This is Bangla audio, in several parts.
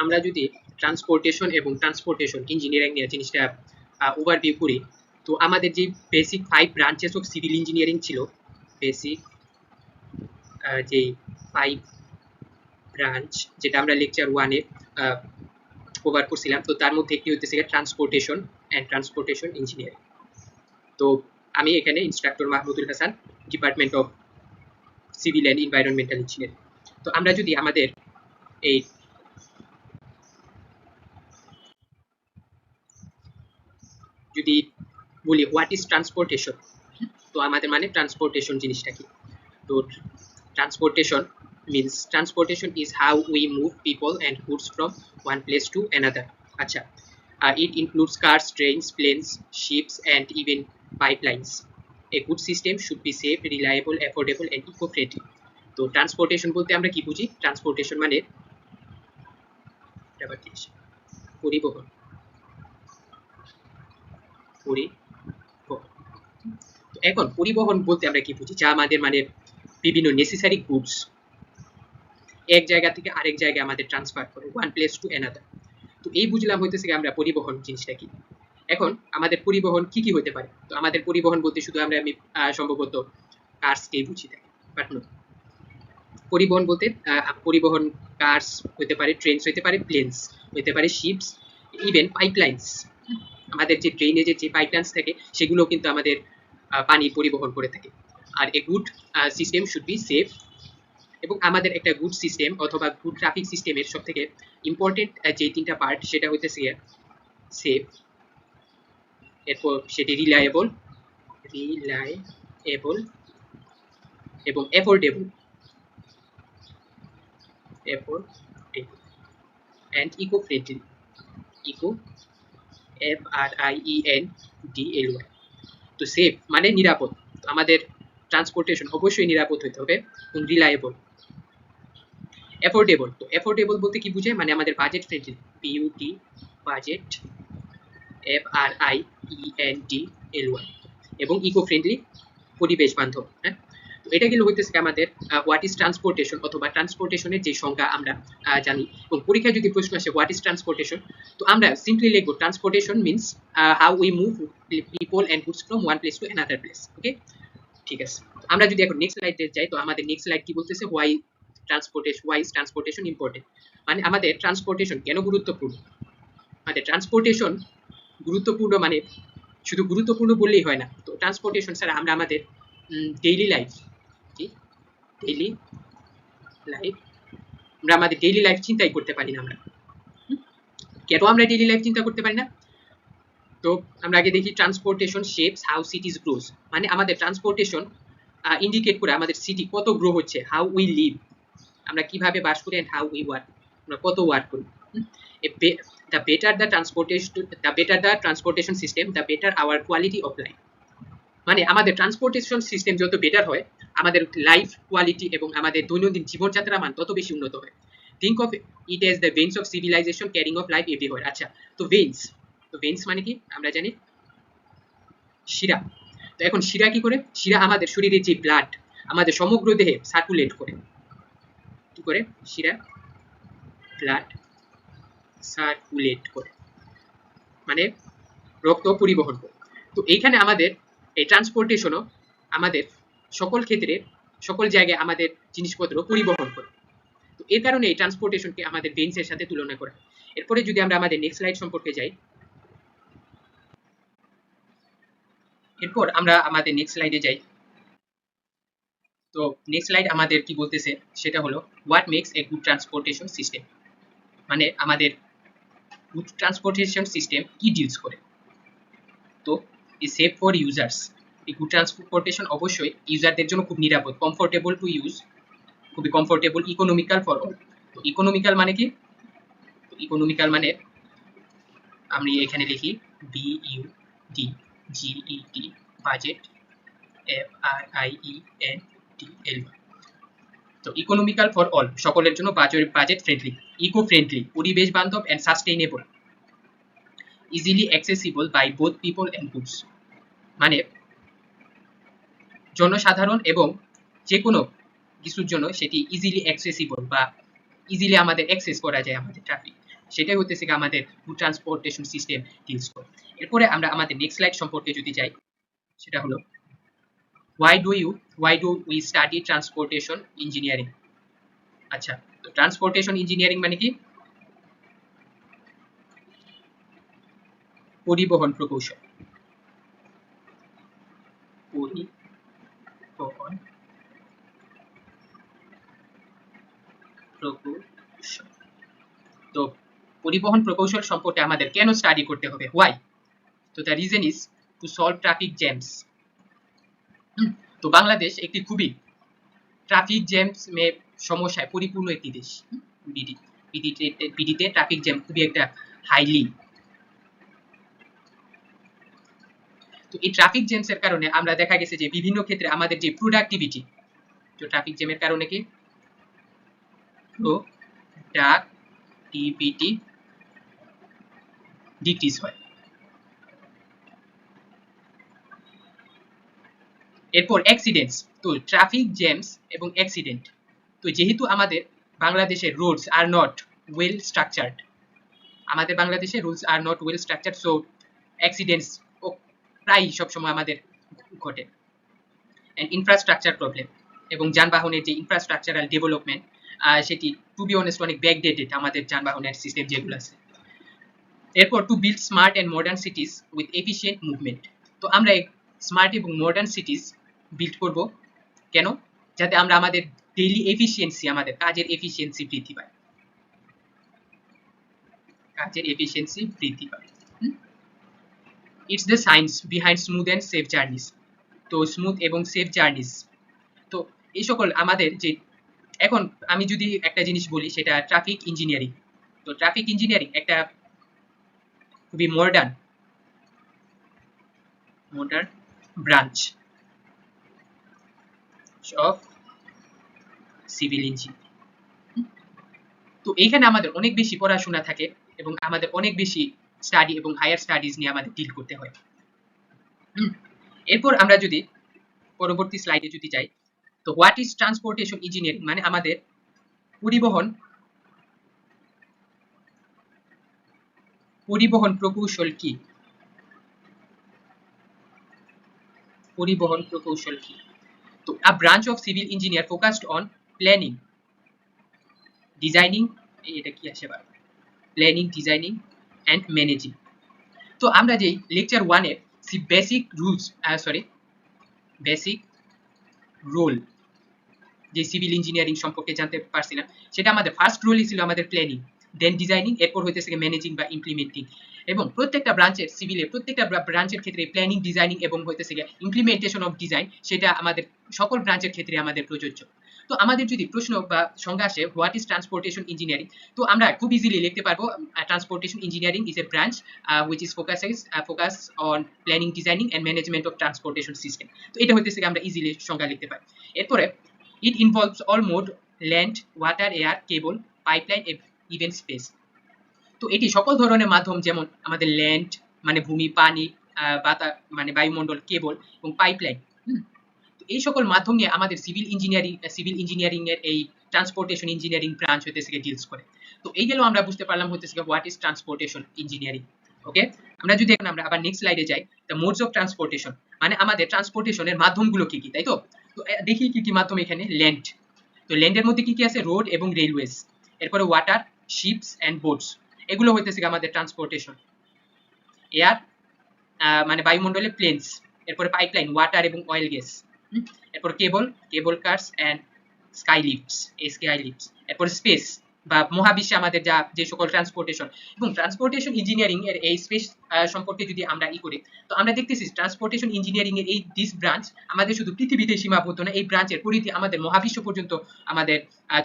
আমরা যদি ট্রান্সপোর্টেশন এবং ট্রান্সপোর্টেশন ইঞ্জিনিয়ারিং নিয়ে জিনিসটা ওভারভিউ করি, তো আমাদের যে basic 5 branches of civil engineering ছিল, বেসিক যে 5 ব্রাঞ্চ যেটা আমরা লেকচার 1-এ কভার করছিলাম, তো তার মধ্যে একটি হইতেছে ট্রান্সপোর্টেশন অ্যান্ড ট্রান্সপোর্টেশন ইঞ্জিনিয়ারিং। তো আমি এখানে instructor Mahmudul Hasan, department of civil and environmental engineering. তো আমরা যদি আমাদের এই যদি বলি হোয়াট ইজ ট্রান্সপোর্টেশন, তো আমাদের মানে ট্রান্সপোর্টেশন জিনিসটা কি। তো transportation means transportation is how we move people and goods from one place to another. আচ্ছা, it includes cars, trains, planes, ships and even pipelines. A good system should be safe, reliable, affordable and eco-friendly. তো ট্রান্সপোর্টেশন বলতে আমরা কি বুঝি? ট্রান্সপোর্টেশন মানে পরিবহন, এখন পরিবহন বলতে আমরা কি বুঝি? যা আমাদের মানে বিভিন্ন নেসেসারি গুডস এক জায়গা থেকে আরেক জায়গায় আমাদের ট্রান্সফার করে, ওয়ান প্লেস টু অ্যানাদার। তো এই বুঝলাম হইতেছে আমরা পরিবহন জিনিসটা কি। এখন আমাদের পরিবহন কি কি হতে পারে? তো আমাদের পরিবহন বলতে শুধু আমি সম্ভবত কার্সকেই বুঝি থাকি, বাট নো। পরিবহন বলতে পরিবহন কার্স হতে পারে, ট্রেনস হতে পারে, প্লেনস হতে পারে, শিপস, ইভেন পাইপলাইন্স। আমাদের যে ড্রেনেজের যে পাইপলাইন্স থাকে সেগুলো কিন্তু আমাদের পানি পরিবহন করে থাকে। আর a good system should be safe, এবং আমাদের একটা গুড সিস্টেম অথবা গুড ট্রাফিক সিস্টেমের সব থেকে ইম্পর্টেন্ট যে তিনটা পার্ট সেটা হইতেছে সেফ, এরপর সেটি রিলায়েবল এবং affordable and eco friendly. FRIENDLY। তো সেফ মানে নিরাপদ, আমাদের ট্রান্সপোর্টেশন অবশ্যই নিরাপদ হতে হবে, এবং রিলায়েবল। অ্যাফোর্ডেবল, তো অ্যাফোর্ডেবল বলতে কি বুঝায়? মানে আমাদের budget friendly, PUT budget, FRIENDLY, এবং ইকো ফ্রেন্ডলি পরিবেশ বান্ধব। হ্যাঁ, তো এটা গেলে হইতেছে আমাদের হোয়াট ইজ ট্রান্সপোর্টেশন অথবা ট্রান্সপোর্টেশনের যে সংজ্ঞা আমরা জানি, এবং পরীক্ষায় যদি প্রশ্ন আসে হোয়াট ইজ ট্রান্সপোর্টেশন, তো আমরা সিম্পলি লিখবো transportation means how we move people and goods from one place to another place. Okay, ঠিক আছে। আমরা যদি এখন নেক্সট স্লাইডে যাই, তো আমাদের নেক্সট স্লাইড কি বলতেছে? হোয়াই ইজ ট্রান্সপোর্টেশন ইম্পর্টেন্ট, মানে আমাদের ট্রান্সপোর্টেশন কেন গুরুত্বপূর্ণ। আমাদের ট্রান্সপোর্টেশন গুরুত্বপূর্ণ মানে শুধু গুরুত্বপূর্ণ বললেই হয় না, তো ট্রান্সপোর্টেশন ছাড়া আমরা আমাদের ডেইলি লাইফ আমরা আমাদের ডেইলি লাইফ চিন্তাই করতে পারি না। আমরা কেন আমরা ডেইলি লাইফ চিন্তা করতে পারি না? তো আমরা আগে দেখি ট্রান্সপোর্টেশন শেপস হাউ সিটিজ গ্রোজ, মানে আমাদের ট্রান্সপোর্টেশন ইন্ডিকেট করে আমাদের সিটি কত গ্রো হচ্ছে, হাউ উই লিভ, আমরা কিভাবে বাস করি, এন্ড হাউ উই ওয়ার্ক, আমরা কত ওয়ার্ক করি। the better the transportation system, the better our quality of life. মানে আমাদের ট্রান্সপোর্টেশন সিস্টেম যত বেটার হয়, আমাদের লাইফ কোয়ালিটি এবং আমাদের দৈনন্দিন জীবনযাত্রার মান তত বেশি উন্নত হয়। Think of it as the veins of civilisation carrying of life everywhere. আচ্ছা, তো ভেইনস মানে কি আমরা জানি? শিরা। তো এখন শিরা কি করে? শিরা আমাদের শরীরে যে ব্লাড আমাদের সমগ্র দেহে সার্কুলেট করে। কি করে? শিরা ব্লাড সার্কুলেট করে, মানে রক্ত পরিবহন করে। তো এইখানে আমাদের এই ট্রান্সপোর্টেশনও আমাদের সকল ক্ষেত্রে সকল জায়গায় আমাদের জিনিসপত্র পরিবহন করে। তো এর কারণে এই ট্রান্সপোর্টেশনকে আমাদের ভেইনসের সাথে তুলনা করা। এরপরে যদি আমরা আমাদের নেক্সট স্লাইড সম্পর্কে যাই, এরপর আমরা আমাদের নেক্সট স্লাইডে যাই। তো নেক্সট স্লাইড আমাদের কি বলতেছে সেটা হলো what makes a good transportation system, মানে আমাদের গুড ট্রান্সপোর্টেশন সিস্টেম কি ডিলস করে। তো ইজ সেফ ফর ইউজার্স, এই গুড ট্রান্সপোর্টেশন অবশ্যই ইউজারদের জন্য খুব নিরাপদ, কমফোর্টেবল টু ইউজ, খুবই কমফোর্টেবল, ইকোনমিক্যাল ফর অল। তো ইকোনমিক্যাল মানে কি? ইকোনমিক্যাল মানে আমি এখানে লিখি BUDGET বাজেট, FRIENDLY। তো ইকোনমিক্যাল ফর অল সকলের জন্য, বাজেট ফ্রেন্ডলি, ইকো ফ্রেন্ডলি পরিবেশ বান্ধব, and sustainable, easily accessible by both people and goods, মানে জনসাধারণ এবং যে কোনো কিছুর জন্য সেটি ইজিলি অ্যাক্সেসিবল বা ইজিলি আমাদের অ্যাক্সেস করা যায় আমাদের ট্রাফিক, সেটাই হতেছে আমাদের গুড ট্রান্সপোর্টেশন সিস্টেম ডিলস করে। এরপরে আমরা আমাদের নেক্সট স্লাইড সম্পর্কে যদি যাই, সেটা হলো why do we study transportation engineering? আচ্ছা, তো ট্রান্সপোর্টেশন ইঞ্জিনিয়ারিং মানে কি? পরিবহন প্রকৌশল। পরিবহন প্রকৌশল। তো পরিবহন প্রকৌশল সম্পর্কে আমাদের কেন স্টাডি করতে হবে? হোয়াই? তো the reason is to solve traffic jams. তো বাংলাদেশ একটি খুবই ট্রাফিক জ্যামস সমস্যায় পরিপূর্ণ একটি দেশ। পিডিতে ট্রাফিক জ্যাম খুবই একটা হাইলি। তো এই ট্রাফিক জ্যামস এর কারণে আমরা দেখা গেছে যে বিভিন্ন ক্ষেত্রে আমাদের যে প্রোডাক্টিভিটি, তো ট্রাফিক জ্যামের কারণে কি প্রোডাক্টিভিটি ডিক্রিজ হয়। এরপর অ্যাক্সিডেন্টস। তো ট্রাফিক জ্যামস এবং অ্যাক্সিডেন্ট, তো যেহেতু আমাদের বাংলাদেশের Rhodes are not well structured, আমাদের বাংলাদেশে rules are not well structured, so accidents প্রায় সবসময় আমাদের ঘটে। অ্যান্ড ইনফ্রাস্ট্রাকচার প্রবলেম, এবং যানবাহনের যে ইনফ্রাস্ট্রাকচারাল ডেভেলপমেন্ট, সেটি টু বি অনেস্ট অনেক ব্যাকডেটেড আমাদের যানবাহনের সিস্টেম যেগুলো আছে। এরপর to build smart and modern সিটিজ with efficient movement. তো আমরা স্মার্ট এবং মডার্ন সিটিজ বিল্ড করব কেন? যাতে আমরা আমাদের ডেইলি এফিসিয়েন্সি, আমাদের কাজের এফিসিয়েন্সি বৃদ্ধি পায়, কাজের এফিসিয়েন্সি বৃদ্ধি পায়। It's the science behind smooth and safe journeys. তো স্মুথ এবং সেফ জার্নিস, তো এই সকল আমাদের যে, এখন আমি যদি একটা জিনিস বলি সেটা ট্রাফিক ইঞ্জিনিয়ারিং। তো ট্রাফিক ইঞ্জিনিয়ারিং একটা খুবই modern branch of civil engineering. তো এইখানে আমাদের অনেক বেশি পড়াশোনা থাকে এবং আমাদের অনেক বেশি স্টাডি এবং হায়ার স্টাডিজ নিয়ে আমাদের ডিল করতে হয়। এরপর আমরা যদি পরবর্তী স্লাইডে যদি যাই, তো হোয়াট ইজ ট্রান্সপোর্টেশন ইঞ্জিনিয়ারিং, মানে আমাদের পরিবহন প্রকৌশল কি? পরিবহন প্রকৌশল কি? তো a branch of civil engineer focused on planning, designing, এটা কি আসে বার, প্ল্যানিং, ডিজাইনিং এন্ড ম্যানেজিং। তো আমরা যেই লেকচার 1 এ বেসিক রোল যে সিভিল ইঞ্জিনিয়ারিং সম্পর্কে জানতে পারছিলাম, সেটা আমাদের ফার্স্ট রোলই ছিল আমাদের প্ল্যানিং, দেন ডিজাইনিং, এরপর হইতেছে ম্যানেজিং বা ইমপ্লিমেন্টিং। এবং প্রত্যেকটা ব্রাঞ্চের সিভিলের প্রত্যেকটা ব্রাঞ্চের ক্ষেত্রে প্ল্যানিং, ডিজাইনিং এবং হইতেছে ইমপ্লিমেন্টেশন অফ ডিজাইন, সেটা আমাদের সকল ব্রাঞ্চের ক্ষেত্রে আমাদের প্রযোজ্য। তো আমাদের যদি প্রশ্ন বা সংজ্ঞা আসে হোয়াট ইজ ট্রান্সপোর্টেশন ইঞ্জিনিয়ারিং, তো আমরা খুব ইজিলি লিখতে পারবো transportation engineering is a branch which is focus on planning, designing and management of transportation system। তো এটা হইতেছে আমরা ইজিলি সংজ্ঞা লিখতে পারি। এরপরে it involves all mode, land, water, air, cable, pipeline, even space। তো এটি সকল ধরনের মাধ্যম, যেমন আমাদের ল্যান্ড মানে ভূমি, পানি, মানে বায়ুমণ্ডল, কেবল এবং পাইপলাইন। তো এই সকল মাধ্যম নিয়ে আমাদের সিভিল ইঞ্জিনিয়ারিং এর এই ট্রান্সপোর্টেশন ইঞ্জিনিয়ারিং ব্রাঞ্চ হইতেছে ডিলস করে। তো এই গেল আমরা বুঝতে পারলাম হইতেছে হোয়াট ইজ ট্রান্সপোর্টেশন ইঞ্জিনিয়ারিং। ওকে, আমরা যদি এখন আমরা আবার নেক্সট স্লাইডে যাই, দ্য মোডস অফ ট্রান্সপোর্টেশন, মানে আমাদের ট্রান্সপোর্টেশনের মাধ্যমগুলো কি কি, তাই তো? তো দেখি কি কি মাধ্যম এখানে। ল্যান্ড, তো ল্যান্ডের মধ্যে কি কি আছে? রোড এবং রেলওয়েজ। এরপরে ওয়াটার, শিপস এন্ড বোটস, এগুলো হইতেছে আমাদের ট্রান্সপোর্টেশন। এয়ার, মানে বায়ুমণ্ডলে প্লেনস। এরপরে পাইপলাইন, ওয়াটার এবং অয়েল গ্যাস। এরপর cable cars and sky lifts, sky lifts. এরপর স্পেস বা মহাবিশ্বে আমাদের যে সকল ট্রান্সপোর্টেশন, এবং ট্রান্সপোর্টেশন ইঞ্জিনিয়ারিং এর এই স্পেস সম্পর্কে যদি আমরা করি, তো আমরা দেখতেছি ট্রান্সপোর্টেশন ইঞ্জিনিয়ারিং এর এই দিস ব্রাঞ্চ আমাদের শুধু পৃথিবীতে সীমাবদ্ধ না, এই ব্রাঞ্চের পরিধি আমাদের মহাবিশ্ব পর্যন্ত আমাদের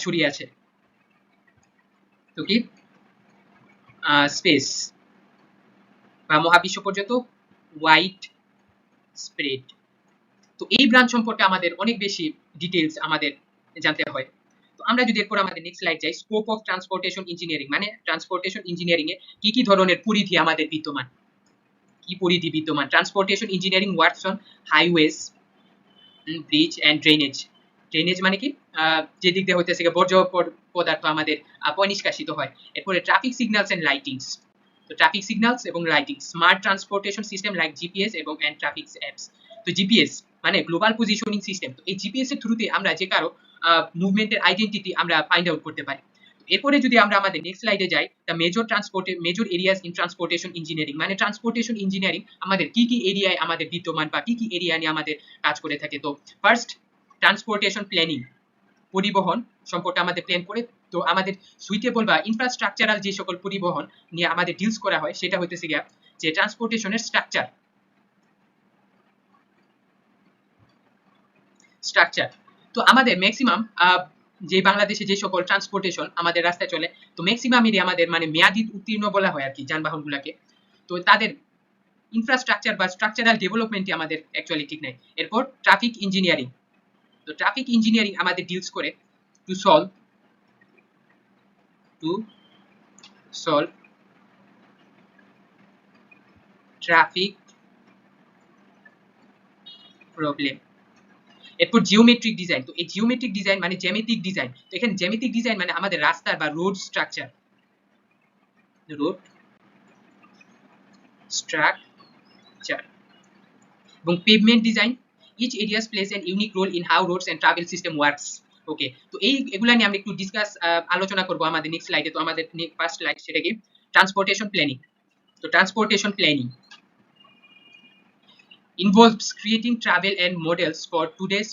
ছড়িয়ে আছে। তো কি স্পেস বা মহাবিশ্ব পর্যন্ত ওয়াইড স্প্রেড। তো এই ব্রাঞ্চ সম্পর্কে আমাদের অনেক বেশি ডিটেইলস আমাদের জানতে হয়। তো আমরা যদি এরপর আমাদের নেক্সট স্লাইড যাই, স্কোপ অফ ট্রান্সপোর্টেশন ইঞ্জিনিয়ারিং, মানে ট্রান্সপোর্টেশন ইঞ্জিনিয়ারিং এ কি কি ধরনের পরিধি আমাদের বিদ্যমান, কি পরিধি বিদ্যমান। Transportation engineering works on highways, bridge and drainage, drainage মানে কি যে দিক দিয়ে হইতেছে বর্জ্য পদার্থ আমাদের পয়নিষ্কাশিত হয়। এরপরে ট্রাফিক সিগন্যালস এন্ড লাইটিংস, তো ট্রাফিক সিগন্যালস এবং lighting, smart transportation system like GPS এবং এন্ড ট্রাফিক অ্যাপস। তো জিপিএস মানে গ্লোবাল পজিশনিং সিস্টেম, তো এই জিপিএস এর থ্রুতে আমরা যে কারো মুভমেন্টের আইডেন্টিটি আমরা ফাইন্ড আউট করতে পারি। এরপরে যদি আমরা আমাদের নেক্সট স্লাইডে যাই, the major areas in transportation engineering, মানে ট্রান্সপোর্টেশন ইঞ্জিনিয়ারিং আমাদের কি কি এরিয়ায় আমাদের বিদ্যমান বা কি কি এরিয়া নিয়ে আমাদের কাজ করে থাকে। তো ফার্স্ট ট্রান্সপোর্টেশন প্ল্যানিং, পরিবহন সম্পর্কে আমাদের প্ল্যান করে, তো আমাদের সুইটেবল বা ইনফ্রাস্ট্রাকচারাল যে সকল পরিবহন নিয়ে আমাদের ডিলস করা হয় সেটা হইতেছে গিয়া যে ট্রান্সপোর্টেশনের স্ট্রাকচার। তো আমাদের ম্যাক্সিমাম যে বাংলাদেশে যে সকল ট্রান্সপোর্টেশন আমাদের রাস্তায় চলে, তো ম্যাক্সিমাম এরিয়া আমাদের মানে মেয়াদি উত্তীর্ণ বলা হয় আর কি যানবাহনগুলোকে, তো তাদের ইনফ্রাস্ট্রাকচার বা স্ট্রাকচারাল ডেভেলপমেন্টই আমাদের অ্যাকচুয়ালি ঠিক নাই। এরপর ট্রাফিক ইঞ্জিনিয়ারিং, তো ট্রাফিক ইঞ্জিনিয়ারিং আমাদের ডিলস করে টু সলভ ট্রাফিক প্রবলেম। এরপর জিওমেট্রিক ডিজাইন, তো এই জিওমেট্রিক ডিজাইন মানে জ্যামিতিক ডিজাইন, তো এখানে জ্যামিতিক ডিজাইন মানে আমাদের রাস্তার বা রোড স্ট্রাকচার এবং pavement design, each areas plays an unique role in how roads and travel system works. Okay, তো এগুলা নিয়ে আমরা একটু আলোচনা করব আমাদের নেক্সট স্লাইডে। তো আমাদের ফার্স্ট স্লাইড সেটা কি ট্রান্সপোর্টেশন প্ল্যানিং। তো transportation planning involves creating travel and models for today's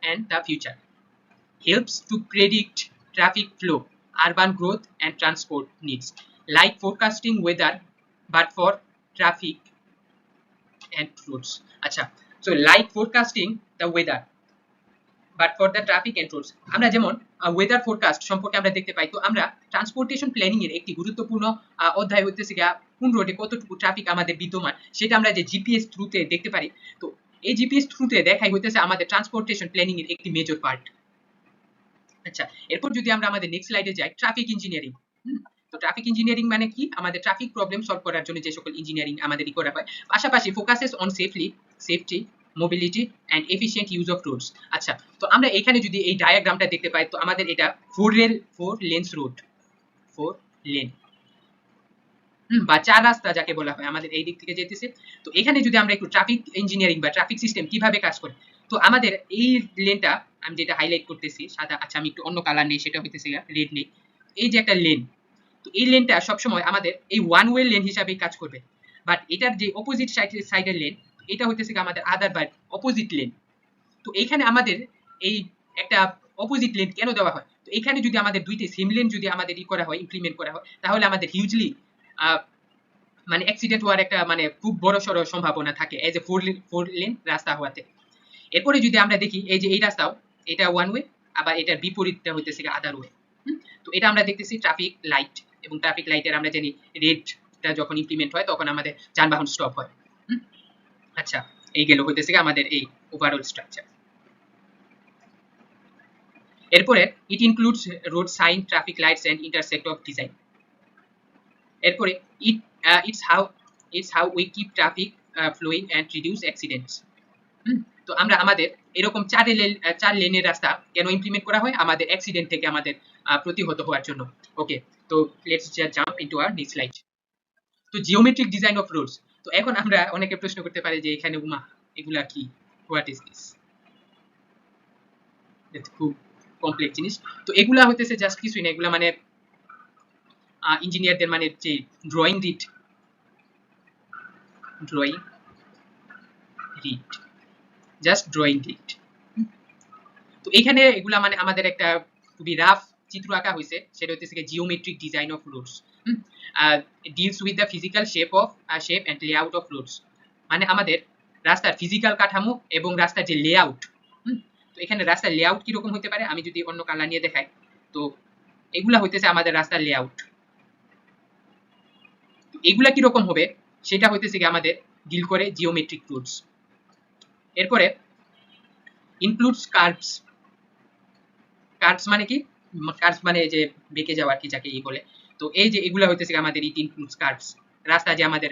and the future, helps to predict traffic flow, urban growth and transport needs, like forecasting weather but for traffic and roads. Acha, so like forecasting the weather but for the traffic and roads, আমরা যেমন ওয়েদার ফোরকাস্ট সম্পর্কে আমরা দেখতে পাই, তো আমরা ট্রান্সপোর্টেশন প্ল্যানিং এর একটি গুরুত্বপূর্ণ অধ্যায় হইতেছে গিয়া কোন রোডে কতটুকু ট্রাফিক আমাদের বিদ্যমান সেটা আমরা যে জিপিএস থ্রুতে দেখতে পারি। তো এই জিপিএস থ্রুতে দেখাই হইতেছে আমাদের ট্রান্সপোর্টেশন প্ল্যানিং এর একটি মেজর পার্ট। আচ্ছা, এরপর যদি আমরা আমাদের নেক্সট স্লাইডে যাই, ট্রাফিক ইঞ্জিনিয়ারিং। তো ট্রাফিক ইঞ্জিনিয়ারিং মানে কি আমাদের ট্রাফিক প্রবলেম সলভ করার জন্য যে সকল ইঞ্জিনিয়ারিং আমাদেরই করা হয়, পাশাপাশি focuses on safety mobility and efficient use of roads. আচ্ছা, তো আমরা এখানে যদি এই ডায়াগ্রামটা দেখতে পাই, তো আমাদের এটা 4 লেনস রোড, 4 লেন বা চার রাস্তা যাকে বলা হয় আমাদের এই দিক থেকে যেতেছে। তো এখানে যদি আমরা একটু ট্রাফিক ইঞ্জিনিয়ারিং বা ট্রাফিক সিস্টেম কিভাবে কাজ করে, তো আমাদের এই লেনটা আমি যেটা হাইলাইট করতেছি সাদা, আচ্ছা আমি একটু অন্য কালার নেই, সেটা হইতেছে রেড নেই, এই যে একটা লেন, তো এই লেনটা সবসময় আমাদের এই ওয়ান ওয়ে লেন হিসাবেই কাজ করবে, বাট এটার যে অপোজিট সাইডের লেন এটা হইতেছে আমাদের আদার বাই অপোজিট লেন। তো এইখানে আমাদের এই একটা অপোজিট লেন কেন দেওয়া হয়, তো এখানে যদি আমাদের দুইটি সেম লেন যদি আমাদের করা হয়, ইমপ্লিমেন্ট করা হয়, তাহলে আমাদের হিউজলি মানে অ্যাক্সিডেন্ট হওয়ার একটা মানে খুব বড় সড় সম্ভাবনা থাকে এজ এ 4 লেন রাস্তা হওয়াতে। এরপরে যদি আমরা দেখি এই যে এই রাস্তাও এটা ওয়ান ওয়ে, আবার এটার বিপরীতটা হইতেছে আদার ওয়ে। তো এটা আমরা দেখতেছি ট্রাফিক লাইট, এবং ট্রাফিক লাইটের আমরা জানি রেডটা যখন ইমপ্লিমেন্ট হয় তখন আমাদের যানবাহন স্টপ হয়। আচ্ছা, এই গেল হইতেছে আমাদের এই ওভারঅল স্ট্রাকচার। এরপরে it includes road sign, traffic lights and intersect of design. এরপরে it's how we keep traffic flowing and reduce accidents. তো আমরা আমাদের এরকম চার লেনের রাস্তা কেন ইমপ্লিমেন্ট করা হয়, আমাদের অ্যাক্সিডেন্ট থেকে আমাদের প্রতিহত হওয়ার জন্য। ওকে, তো let's jump into hour next slide. তো জিওমেট্রিক ডিজাইন অফ রোডস, তো এখন আমরা অনেকে প্রশ্ন করতে পারি যে এখানে উমা এগুলা কি, হোয়াট ইজ দিস, খুব কমপ্লেক্স জিনিস। তো এগুলা হইতেছে জাস্ট কিছুই না, এগুলা মানে ইঞ্জিনিয়ারদের মানে যে drawing read just drawing read. তো এখানে এগুলা মানে আমাদের একটা খুবই রাফ চিত্র আঁকা হয়েছে, সেটা হচ্ছে geometric design of roads, deals with the physical shape and layout of roads, মানে আমাদের রাস্তার ফিজিক্যাল কাঠামো এবং রাস্তার যে লেআউট। তো এখানে রাস্তার লেআউট কি রকম হতে পারে, আমি যদি অন্য কালার নিয়ে দেখাই, তো এগুলা হইতেছে আমাদের রাস্তার লেআউট। এগুলা কি রকম হবে সেটা হইতেছে কি আমাদের ডিল করে জিওমেট্রিক রোডস। এরপরে ইনক্লুডস কার্ভস মানে কি, কার্ভস মানে যে বেঁকে যাওয়া আর কি যাকে বলে। তো এই যে এগুলা হইতেছে আমাদের ইট ইনক্লুডস কার্ভস, রাস্তা যে আমাদের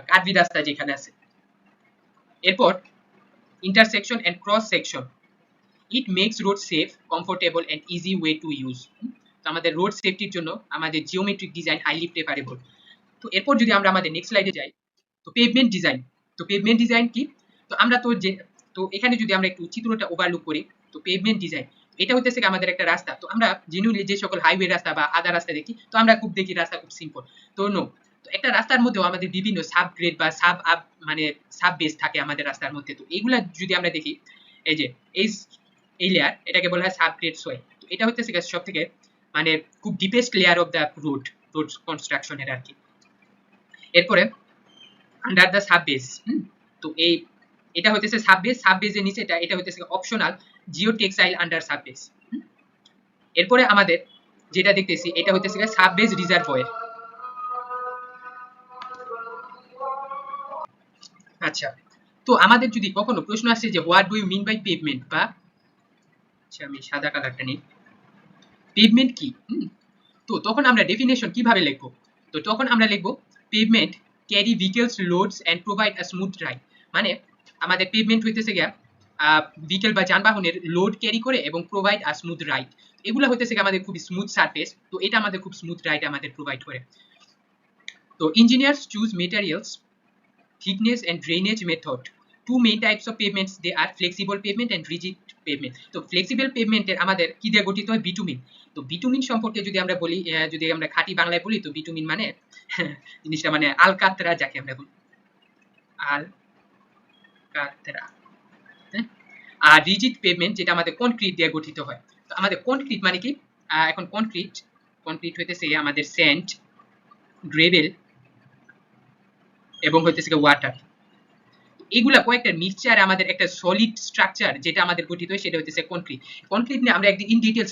কার্ভি রাস্তা যেখানে আছে। এরপর intersection and cross section. It makes road safe, comfortable and easy way to use. তো আমাদের রোড সেফটির জন্য আমাদের জিওমেট্রিক ডিজাইন হাইলি প্রেফারেবল। তো এরপর যদি আমরা আমাদের নেক্সট স্লাইডে যাই, তো পেভমেন্ট ডিজাইন। তো পেভমেন্ট ডিজাইন কি? তো আমরা তো এখানে যদি আমরা একটু চিত্রটা ওভারলুক করি, তো পেভমেন্ট ডিজাইন এটা হইতেছে আমাদের একটা রাস্তা। তো আমরা জেনুইনলি যে সকল হাইওয়ে রাস্তা বা আদার রাস্তা দেখি, তো আমরা খুব দেখি রাস্তা খুব সিম্পল। তো নো, তো একটা রাস্তার মধ্যেও আমাদের বিভিন্ন সাব গ্রেড বা সাব আপ মানে সাব বেস থাকে আমাদের রাস্তার মধ্যে। তো এইগুলা যদি আমরা দেখি, এই যে এই লেয়ার, এটাকে বলা হয় সাব গ্রেড সোয়েল। তো এটা হচ্ছে সব থেকে মানে খুব deepest layer of the road কনস্ট্রাকশনের আর কি। এরপরে আন্ডার দ্য সাব বেস, তো এটা হইতেছে সাব বেসের নিচে এটা হইতেছে optional geo textile under sub base. এরপরে আমাদের যেটা দেখতেছি এটা হইতেছে সাব বেস রিজার্ভয়ার। আচ্ছা, তো আমাদের যদি কখনো প্রশ্ন আসে যে what do you mean by pavement, বা আচ্ছা আমি সাদা কালারটা নিই, পেভমেন্ট কি, তো তখন আমরা ডেফিনেশন কিভাবে লিখবো? তো তখন আমরা লিখবো pavement carry vehicles loads and provide a smooth ride. মানে আমাদের পেভমেন্ট হইতেছে গিয়া ভেহিকল বা যানবাহনের লোড ক্যারি করে এবং প্রোভাইড আ স্মুথ রাইড। এগুলা হইতেছে আমাদের খুব স্মুথ সারফেস, তো এটা আমাদের খুব স্মুথ রাইড আমাদের প্রোভাইড করে। তো engineers choose materials, thickness and drainage method. Two main types of pavements, they are flexible pavement and rigid pavement. তো flexible pavement এর আমাদের কি দিয়ে গঠিত হয়? বিটুমিন। তো বিটুমিন সম্পর্কে যদি আমরা বলি, যদি আমরা খাঁটি বাংলায় বলি, তো বিটুমিন মানে জিনিসটা মানে আলকাতরা, যাকে আমরা বলি আলকাতরা। আর রিজিড পেভমেন্ট যেটা আমাদের কনক্রিট দিয়ে গঠিত হয়। তো আমাদের কনক্রিট মানে কি? এখন কনক্রিট হইতেছে আমাদের স্যান্ড, গ্রেভেল এবং হইতেছে ওয়াটার। এগুলা কয়েকটা মিক্সচার আমাদের একটা সলিড স্ট্রাকচার যেটা আমাদের গঠিত হয়, সেটা হচ্ছে কনক্রিট। কনক্রিট নিয়ে আমরা একদিন ইন ডিটেইলস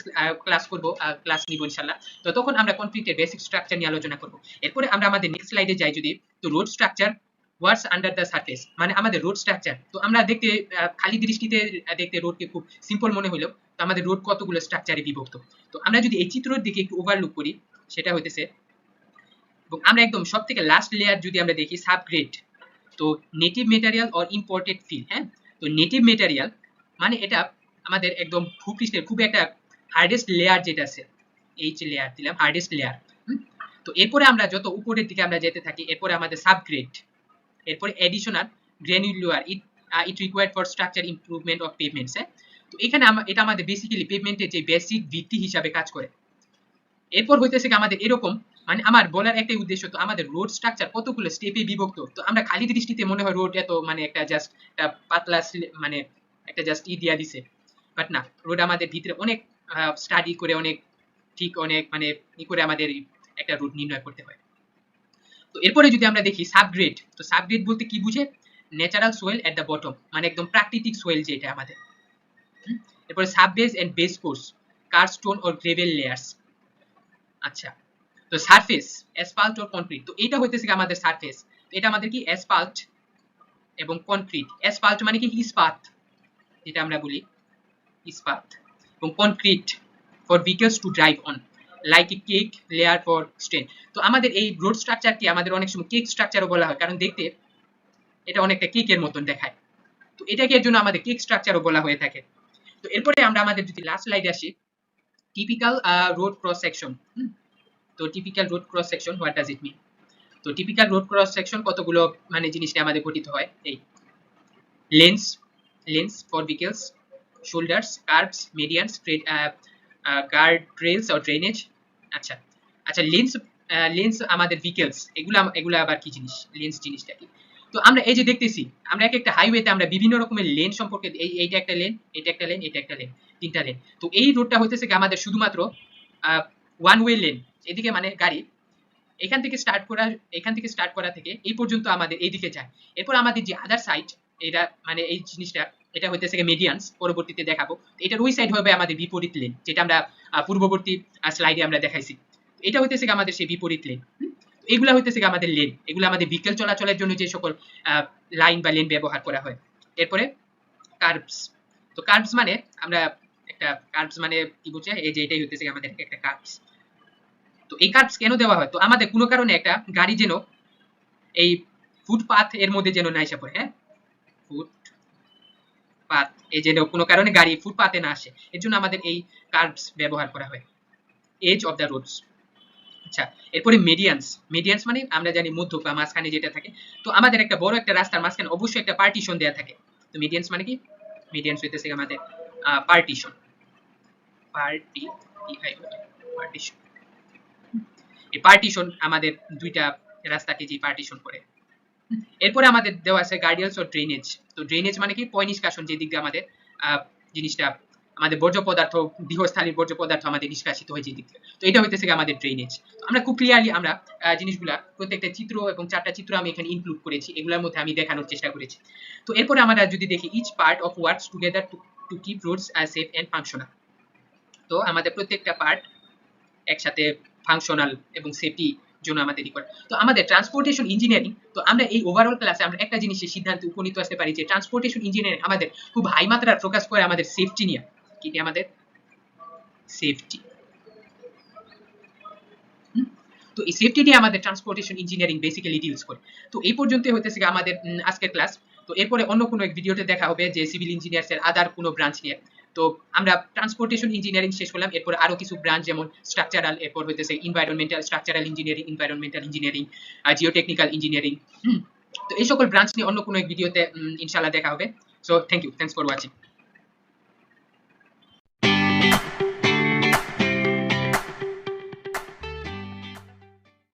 ক্লাস নিব ইনশাআল্লাহ। তো তখন আমরা কনক্রিটের বেসিক স্ট্রাকচার নিয়ে আলোচনা করব। এরপরে আমরা আমাদের নেক্সট স্লাইডে যাই যদি, তো road structure what's under the surface, মানে আমাদের রোড স্ট্রাকচার। তো আমরা দেখতে খালি দৃষ্টিতে দেখতে রোডকে খুব সিম্পল মনে হলেও, তো আমাদের রোড কতগুলো স্ট্রাকচারে বিভক্ত। তো আমরা যদি এই চিত্রের দিকে একটু ওভারলুক করি, সেটা হইতেছে, এবং আমরা একদম সব থেকে লাস্ট লেয়ার যদি আমরা দেখি সাবগ্রেড, তো native material or imported fill. হ্যাঁ, তো নেটিভ মেটেরিয়াল মানে এটা আমাদের একদম ভূপৃষ্ঠের খুব একটা হার্ডেস্ট লেয়ার যেটা আছে, এইচ লেয়ার দিলাম, হার্ডেস্ট লেয়ার। তো এরপরে আমরা যত উপরের দিকে আমরা যেতে থাকি, এরপরে আমাদের সাবগ্রেড, এরপরে additional granular, it required for structure improvement of pavements. হ্যাঁ, তো এখানে এটা আমাদের বেসিক্যালি পেভমেন্টের যে বেসিক ভিত্তি হিসাবে কাজ করে। এরপর হইতেছে আমাদের এরকম, মানে আমার বলার একটাই উদ্দেশ্য, তো আমাদের রোড স্ট্রাকচার কতগুলো স্টেপে বিভক্ত। তো আমরা খালি দৃষ্টিতে মনে হয় রোড এত মানে একটা জাস্ট একটা পাতলা মানে একটা জাস্ট দিয়া দিছে, বাট না, রোড আমাদের ভিতরে অনেক স্টাডি করে, অনেক ঠিক অনেক মানে করে আমাদের একটা রুট নির্ণয় করতে হয়। তো এরপরে যদি আমরা দেখি সাবগ্রেড, তো সাবগ্রেড বলতে কি বুঝে? Natural soil at the bottom, মানে একদম প্রাকৃতিক সোয়েল যেটা আমাদের। এরপরে সাববেস এন্ড বেস কোর্স, কার্স্টোন অর গ্রেভেল লেয়ার্স। আচ্ছা, তো সারফেস অ্যাসফাল্ট অর কনক্রিট, তো এটা হইতেছে আমাদের সারফেস। এটা আমাদের কি অ্যাসফাল্ট এবং কনক্রিট। অ্যাসফাল্ট মানে কি ইস্পাত, যেটা আমরা বলি ইস্পাত, এবং concrete for vehicles to drive on, like a cake layer for স্টেন। তো আমাদের এই রোড স্ট্রাকচারকে আমাদের অনেক সময় কেক স্ট্রাকচারও বলা হয়, কারণ দেখতে এটা অনেকটা কেকের মতন দেখায়। তো এটাকে এর জন্য আমাদের কেক স্ট্রাকচারও বলা হয়ে থাকে। তো এরপরে আমরা আমাদের যদি লাস্ট স্লাইডে আসি, টিপিক্যাল রোড ক্রস সেকশন। তো typical road cross section, what does it mean? তো টিপিক্যাল রোড ক্রস সেকশন কতগুলো মানে জিনিসটা আমাদের গঠিত হয়, এই lanes for vehicles, shoulders, curbs, medians, guard rails or drainage. আচ্ছা আচ্ছা, লেন্স আমাদের ভেহিকলস, এগুলা আবার কি জিনিস? লেন্স জিনিসটা কি? তো আমরা এই যে দেখতেছি, আমরা একটা হাইওয়েতে আমরা বিভিন্ন রকমের লেন সম্পর্কে, এইটা একটা লেন, এটা একটা লেন, এটা একটা লেন, তিনটা লেন। তো এই রোডটা হইতেছে কি আমাদের শুধুমাত্র ওয়ান ওয়ে লেন, এদিকে মানে গাড়ি এখান থেকে স্টার্ট করা থেকে এই পর্যন্ত আমাদের এইদিকে যায়। এরপর আমাদের যে আদার সাইড, এটা মানে এই জিনিসটা, এটা হইতেছে মিডিয়ানস, পরবর্তীতে দেখাবো। এটার ওই সাইড হবে আমাদের বিপরীত লেন, যেটা আমরা পূর্ববর্তী স্লাইডে আমরা দেখাইছি। এটা হইতেছে আমাদের সেই বিপরীত লেন। এগুলা হইতেছে আমাদের লেন, এগুলো আমাদের ভেহিকল চলাচলের জন্য যে সকল লাইন বা লেন ব্যবহার করা হয়। এরপরে কার্ভস, তো কার্ভস মানে আমরা একটা কার্ভস মানে কি বুঝছে? এই যে এটাই হইতেছে আমাদের একটা কার্ভস। তো এই কার্ভস কেন দেওয়া হয়? তো আমাদের কোনো কারণে একটা গাড়ি যেন এই ফুটপাথ এর মধ্যে যেন না এসে পড়ে। হ্যাঁ, এই যে কোনো কারণে গাড়ি ফুটপাতে না আসে, এর জন্য আমাদের এই কার্ভস ব্যবহার করা হয়, এজ অফ দ্য রোডস। আচ্ছা, এরপরে মিডিয়ানস। মিডিয়ানস মানে আমরা জানি মধ্য বা মাঝখানে যেটা থাকে। তো আমাদের একটা বড় একটা রাস্তার মাঝখানে অবশ্যই একটা পার্টিশন দেয়া থাকে। তো মিডিয়ানস মানে কি? মিডিয়ানস হইতেছে আমাদের পার্টিশন, পার্টিশন। এই পার্টিশন আমাদের দুইটা রাস্তাকে যে পার্টিশন করে। এরপরে আমাদের দেওয়া আছে গার্ডিয়ালস অর ড্রেনেজ। তো ড্রেনেজ মানে কি? পয় নিষ্কাশন, যে দিক দিয়ে আমাদের জিনিসটা, আমাদের বর্জ্য পদার্থ, গৃহস্থালীর বর্জ্য পদার্থ আমাদের নিষ্কাশিত হয় যে দিক থেকে। তো এটা হইতেছে আমাদের ড্রেনেজ। আমরা খুব ক্লিয়ারলি আমরা জিনিসগুলা প্রত্যেকটা চিত্র এবং 4টা চিত্র আমি এখানে ইনক্লুড করেছি, এগুলোর মধ্যে আমি দেখানোর চেষ্টা করেছি। তো এরপরে আমরা যদি দেখি each part of works together to keep roads safe and functional. তো আমাদের প্রত্যেকটা পার্ট একসাথে ফাংশনাল এবং সেফটি জন্য আমাদের ই করে। তো আমাদের ট্রান্সপোর্টেশন ইঞ্জিনিয়ারিং, তো আমরা এই ওভারঅল ক্লাসে আমরা একটা জিনিসের সিদ্ধান্তে উপনীত আসতে পারি যে ট্রান্সপোর্টেশন ইঞ্জিনিয়ারিং আমাদের খুব হাই মাত্রার ফোকাস করে আমাদের সেফটি নিয়ে। কি নিয়ে? আমাদের সেফটি। তো এই সেফটি নিয়ে আমাদের ট্রান্সপোর্টেশন ইঞ্জিনিয়ারিং বেসিক্যালি ডিলস করে। তো এই পর্যন্ত হইতেছে আমাদের আজকের ক্লাস। তো এরপরে অন্য কোনো এক ভিডিওতে দেখা হবে যে সিভিল ইঞ্জিনিয়ার্স এর আদার কোনো ব্রাঞ্চ নিয়ে। তো আমরা ট্রান্সপোর্টেশন ইঞ্জিনিয়ারিং শেষ করলাম, এরপর আরো কিছু ব্রাঞ্চ যেমন স্ট্রাকচারাল, এরপর হইতেছে environmental, structural engineering, environmental engineering, geotechnical engineering. তো এই সকল ব্রাঞ্চ নিয়ে অন্য কোনো এক ভিডিওতে ইনশাআল্লাহ দেখা হবে। So thank you, thanks for watching.